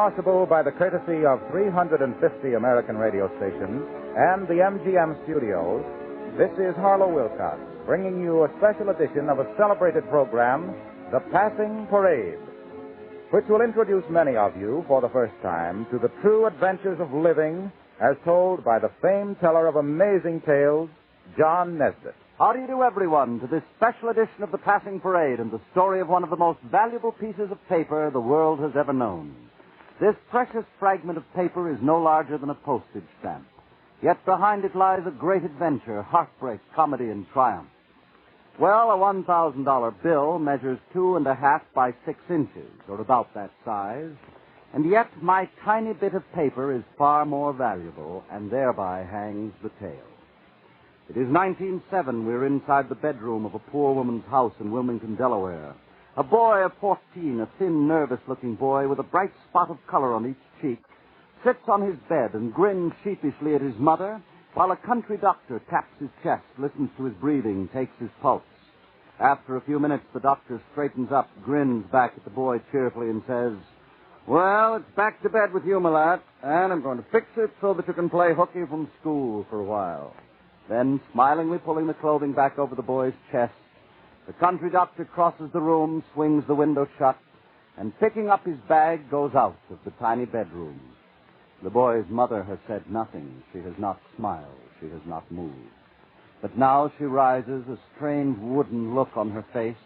possible by the courtesy of 350 American radio stations and the MGM studios, this is Harlow Wilcox bringing you a special edition of a celebrated program, The Passing Parade, which will introduce many of you for the first time to the true adventures of living as told by the famed teller of amazing tales, John Nesbitt. How do you do, everyone, to this special edition of The Passing Parade and the story of one of the most valuable pieces of paper the world has ever known. This precious fragment of paper is no larger than a postage stamp. Yet behind it lies a great adventure, heartbreak, comedy, and triumph. Well, a $1,000 bill measures 2.5 by 6 inches, or about that size, and yet my tiny bit of paper is far more valuable, and thereby hangs the tale. It is 1907. We're inside the bedroom of a poor woman's house in Wilmington, Delaware. A boy of 14, a thin, nervous-looking boy with a bright spot of color on each cheek, sits on his bed and grins sheepishly at his mother, while a country doctor taps his chest, listens to his breathing, takes his pulse. After a few minutes, the doctor straightens up, grins back at the boy cheerfully, and says, "Well, it's back to bed with you, my lad, and I'm going to fix it so that you can play hooky from school for a while." Then, smilingly pulling the clothing back over the boy's chest, the country doctor crosses the room, swings the window shut, and picking up his bag, goes out of the tiny bedroom. The boy's mother has said nothing. She has not smiled. She has not moved. But now she rises, a strange wooden look on her face,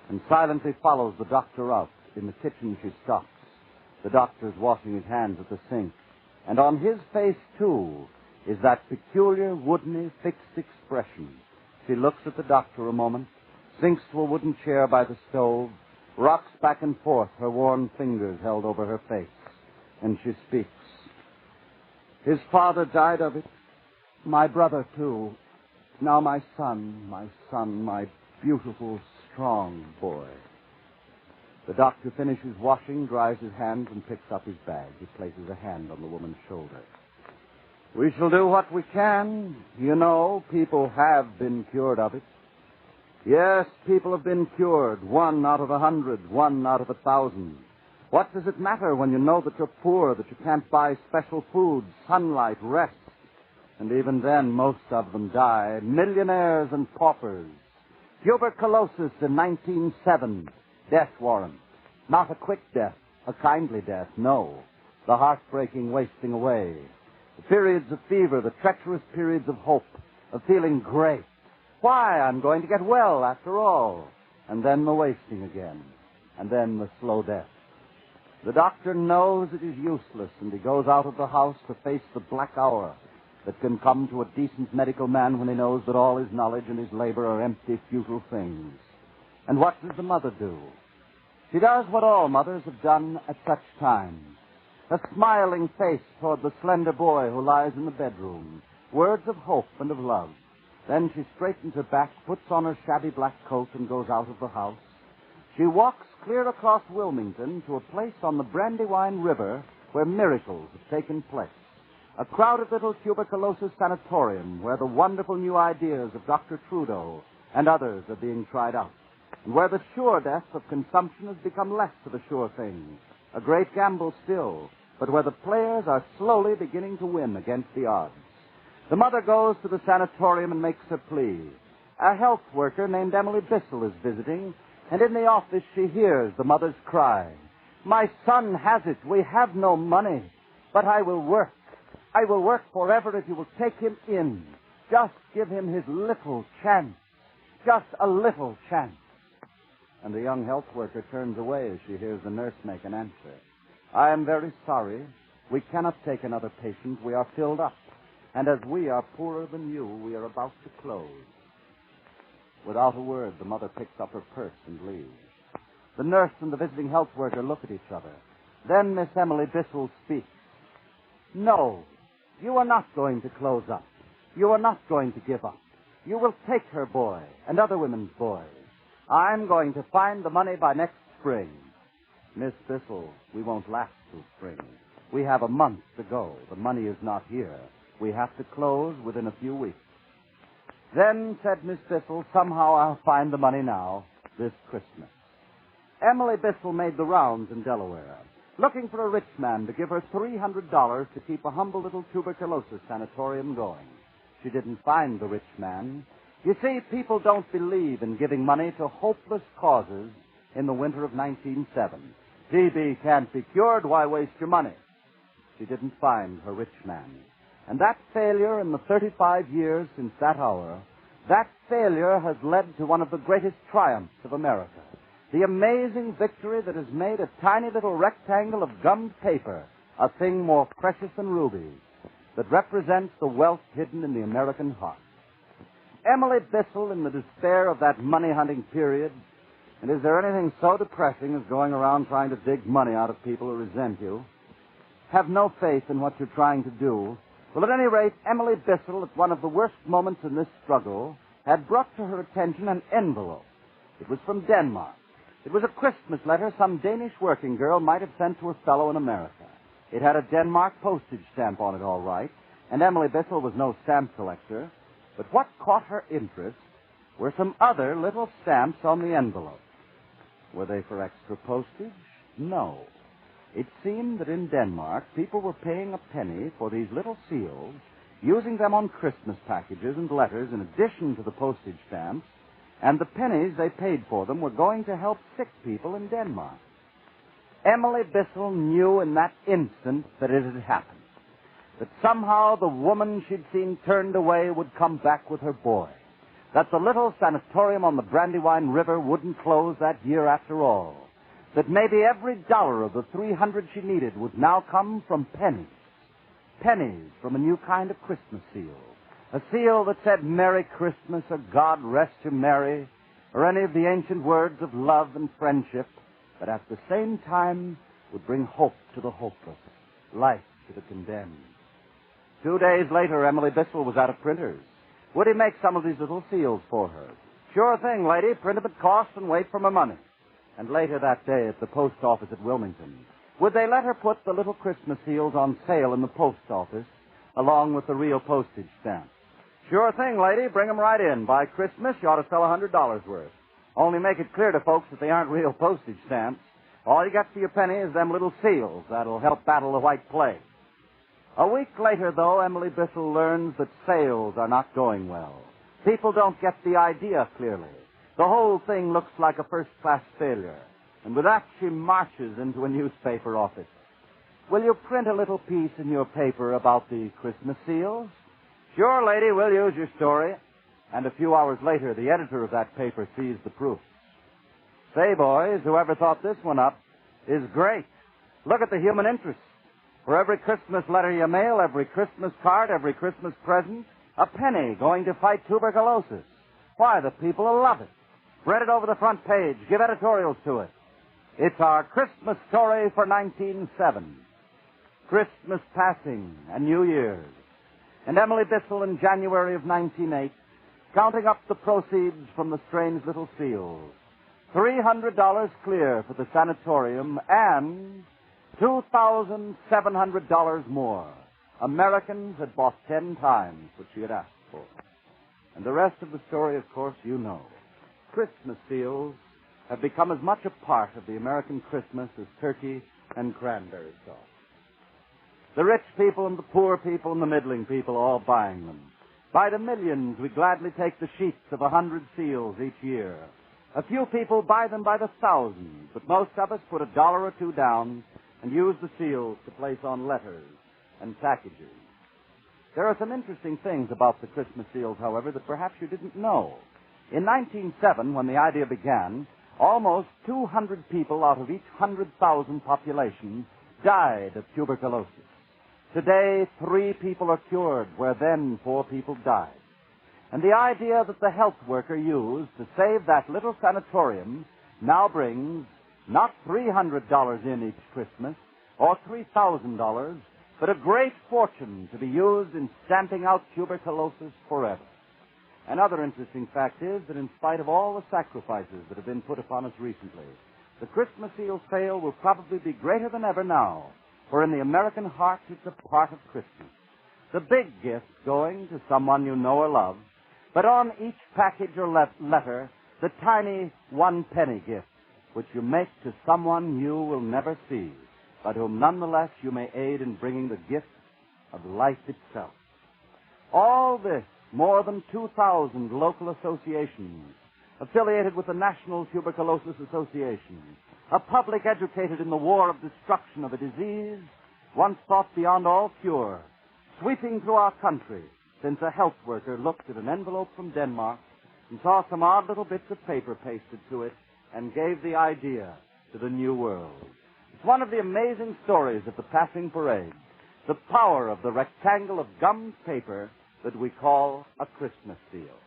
and silently follows the doctor out. In the kitchen she stops. The doctor's washing his hands at the sink. And on his face, too, is that peculiar, woodeny, fixed expression. She looks at the doctor a moment, sinks to a wooden chair by the stove, rocks back and forth, her worn fingers held over her face, and she speaks. "His father died of it. My brother, too. Now my son, my beautiful, strong boy." The doctor finishes washing, dries his hands, and picks up his bag. He places a hand on the woman's shoulder. "We shall do what we can. You know, people have been cured of it. Yes, people have been cured. 1 out of 100, 1 out of 1,000. What does it matter when you know that you're poor, that you can't buy special food, sunlight, rest? And even then, most of them die. Millionaires and paupers. Tuberculosis in 1907. Death warrant. Not a quick death, a kindly death, no. The heartbreaking wasting away. The periods of fever, the treacherous periods of hope, of feeling great. Why, I'm going to get well after all. And then the wasting again. And then the slow death. The doctor knows it is useless, and he goes out of the house to face the black hour that can come to a decent medical man when he knows that all his knowledge and his labor are empty, futile things. And what does the mother do? She does what all mothers have done at such times. A smiling face toward the slender boy who lies in the bedroom. Words of hope and of love. Then she straightens her back, puts on her shabby black coat, and goes out of the house. She walks clear across Wilmington to a place on the Brandywine River where miracles have taken place. A crowded little tuberculosis sanatorium where the wonderful new ideas of Dr. Trudeau and others are being tried out. And where the sure death of consumption has become less of a sure thing. A great gamble still, but where the players are slowly beginning to win against the odds. The mother goes to the sanatorium and makes her plea. A health worker named Emily Bissell is visiting, and in the office she hears the mother's cry. "My son has it. We have no money. But I will work. I will work forever if you will take him in. Just give him his little chance. Just a little chance." And the young health worker turns away as she hears the nurse make an answer. "I am very sorry. We cannot take another patient. We are filled up. And as we are poorer than you, we are about to close." Without a word, the mother picks up her purse and leaves. The nurse and the visiting health worker look at each other. Then Miss Emily Bissell speaks. "No, you are not going to close up. You are not going to give up. You will take her boy and other women's boys. I'm going to find the money by next spring." "Miss Bissell, we won't last till spring. We have a month to go. The money is not here. We have to close within a few weeks." "Then," said Miss Bissell, "somehow I'll find the money now, this Christmas." Emily Bissell made the rounds in Delaware. looking for a rich man to give her $300 to keep a humble little tuberculosis sanatorium going. She didn't find the rich man. You see, people don't believe in giving money to hopeless causes in the winter of 1907. TB can't be cured, why waste your money? She didn't find her rich man. And that failure in the 35 years since that hour, that failure has led to one of the greatest triumphs of America. The amazing victory that has made a tiny little rectangle of gummed paper a thing more precious than rubies, that represents the wealth hidden in the American heart. Emily Bissell, in the despair of that money-hunting period, and is there anything so depressing as going around trying to dig money out of people who resent you? Have no faith in what you're trying to do. Well, at any rate, Emily Bissell, at one of the worst moments in this struggle, had brought to her attention an envelope. It was from Denmark. It was a Christmas letter some Danish working girl might have sent to a fellow in America. It had a Denmark postage stamp on it, all right, and Emily Bissell was no stamp collector. But what caught her interest were some other little stamps on the envelope. Were they for extra postage? No. It seemed that in Denmark, people were paying a penny for these little seals, using them on Christmas packages and letters in addition to the postage stamps, and the pennies they paid for them were going to help sick people in Denmark. Emily Bissell knew in that instant that it had happened, that somehow the woman she'd seen turned away would come back with her boy, that the little sanatorium on the Brandywine River wouldn't close that year after all, that maybe every dollar of the $300 she needed would now come from pennies. Pennies from a new kind of Christmas seal. A seal that said Merry Christmas or God rest you merry, or any of the ancient words of love and friendship, but at the same time would bring hope to the hopeless, life to the condemned. 2 days later, Emily Bissell was out of printers. Would he make some of these little seals for her? Sure thing, lady. Print them at cost and wait for my money. And later that day at the post office at Wilmington, would they let her put the little Christmas seals on sale in the post office along with the real postage stamps? Sure thing, lady. Bring them right in. By Christmas, you ought to sell $100 worth. Only make it clear to folks that they aren't real postage stamps. All you got for your penny is them little seals that'll help battle the white plague. A week later, though, Emily Bissell learns that sales are not going well. People don't get the idea clearly. The whole thing looks like a first-class failure. And with that, she marches into a newspaper office. Will you print a little piece in your paper about the Christmas seals? Sure, lady, we'll use your story. And a few hours later, the editor of that paper sees the proofs. Say, boys, whoever thought this one up is great. Look at the human interest. For every Christmas letter you mail, every Christmas card, every Christmas present, a penny going to fight tuberculosis. Why, the people will love it. Spread it over the front page. Give editorials to it. It's our Christmas story for 1907. Christmas passing and New Year's. And Emily Bissell in January of 1908, counting up the proceeds from the strange little seals. $300 clear for the sanatorium and $2,700 more. Americans had bought 10 times what she had asked for. And the rest of the story, of course, you know. Christmas seals have become as much a part of the American Christmas as turkey and cranberry sauce. The rich people and the poor people and the middling people all buying them. By the millions, we gladly take the sheets of 100 seals each year. A few people buy them by the thousands, but most of us put $1 or $2 down and use the seals to place on letters and packages. There are some interesting things about the Christmas seals, however, that perhaps you didn't know. In 1907, when the idea began, almost 200 people out of each 100,000 population died of tuberculosis. Today, 3 people are cured, where then 4 people died. And the idea that the health worker used to save that little sanatorium now brings not $300 in each Christmas or $3,000, but a great fortune to be used in stamping out tuberculosis forever. Another interesting fact is that in spite of all the sacrifices that have been put upon us recently, the Christmas seal sale will probably be greater than ever now, for in the American heart it's a part of Christmas. The big gift going to someone you know or love, but on each package or letter, the tiny 1-penny gift, which you make to someone you will never see. but whom nonetheless you may aid in bringing the gift of life itself. All this, more than 2,000 local associations affiliated with the National Tuberculosis Association, a public educated in the war of destruction of a disease once thought beyond all cure, sweeping through our country since a health worker looked at an envelope from Denmark and saw some odd little bits of paper pasted to it and gave the idea to the new world. It's one of the amazing stories of the passing parade, the power of the rectangle of gummed paper that we call a Christmas seal.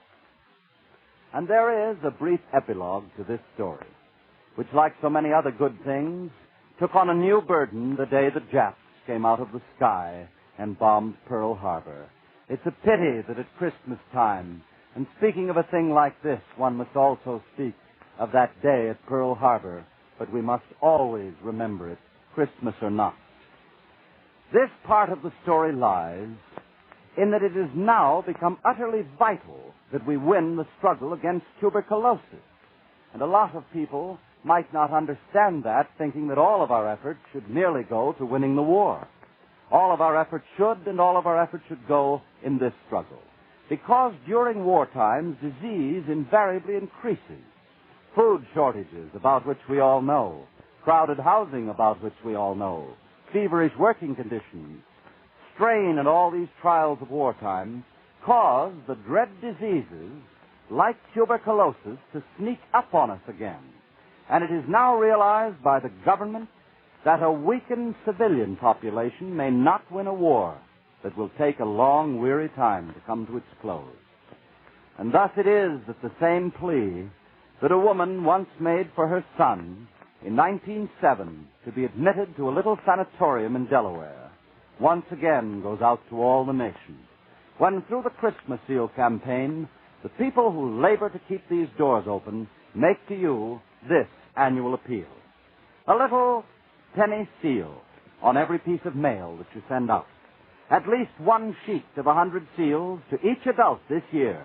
And there is a brief epilogue to this story, which, like so many other good things, took on a new burden the day the Japs came out of the sky and bombed Pearl Harbor. It's a pity that at Christmas time, and speaking of a thing like this, one must also speak of that day at Pearl Harbor, but we must always remember it, Christmas or not. This part of the story lies in that it has now become utterly vital that we win the struggle against tuberculosis. And a lot of people might not understand that, thinking that all of our efforts should merely go to winning the war. All of our efforts should, and all of our efforts should go in this struggle. Because during war times, disease invariably increases. Food shortages, about which we all know. Crowded housing, about which we all know. Feverish working conditions. Strain and all these trials of wartime cause the dread diseases, like tuberculosis, to sneak up on us again. And it is now realized by the government that a weakened civilian population may not win a war that will take a long, weary time to come to its close. And thus it is that the same plea that a woman once made for her son in 1907 to be admitted to a little sanatorium in Delaware once again goes out to all the nation, when through the Christmas Seal campaign, the people who labor to keep these doors open make to you this annual appeal. A little penny seal on every piece of mail that you send out. At least one sheet of 100 seals to each adult this year,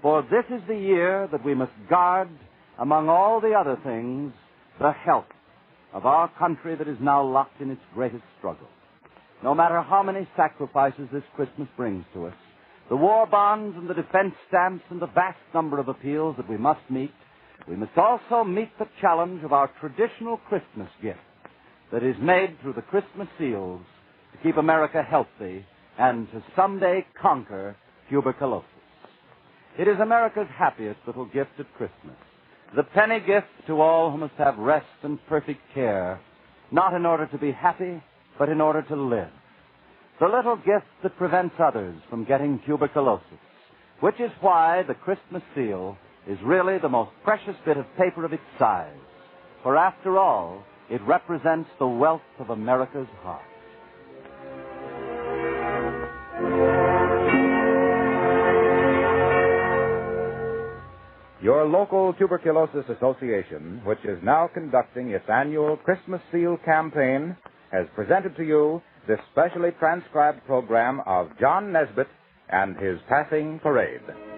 for this is the year that we must guard, among all the other things, the health of our country that is now locked in its greatest struggle. No matter how many sacrifices this Christmas brings to us, the war bonds and the defense stamps and the vast number of appeals that we must meet, we must also meet the challenge of our traditional Christmas gift that is made through the Christmas seals to keep America healthy and to someday conquer tuberculosis. It is America's happiest little gift at Christmas, the penny gift to all who must have rest and perfect care, not in order to be happy, but in order to live. The little gift that prevents others from getting tuberculosis, which is why the Christmas seal is really the most precious bit of paper of its size. For after all, it represents the wealth of America's heart. Your local Tuberculosis Association, which is now conducting its annual Christmas Seal campaign, has presented to you this specially transcribed program of John Nesbitt and his Passing Parade.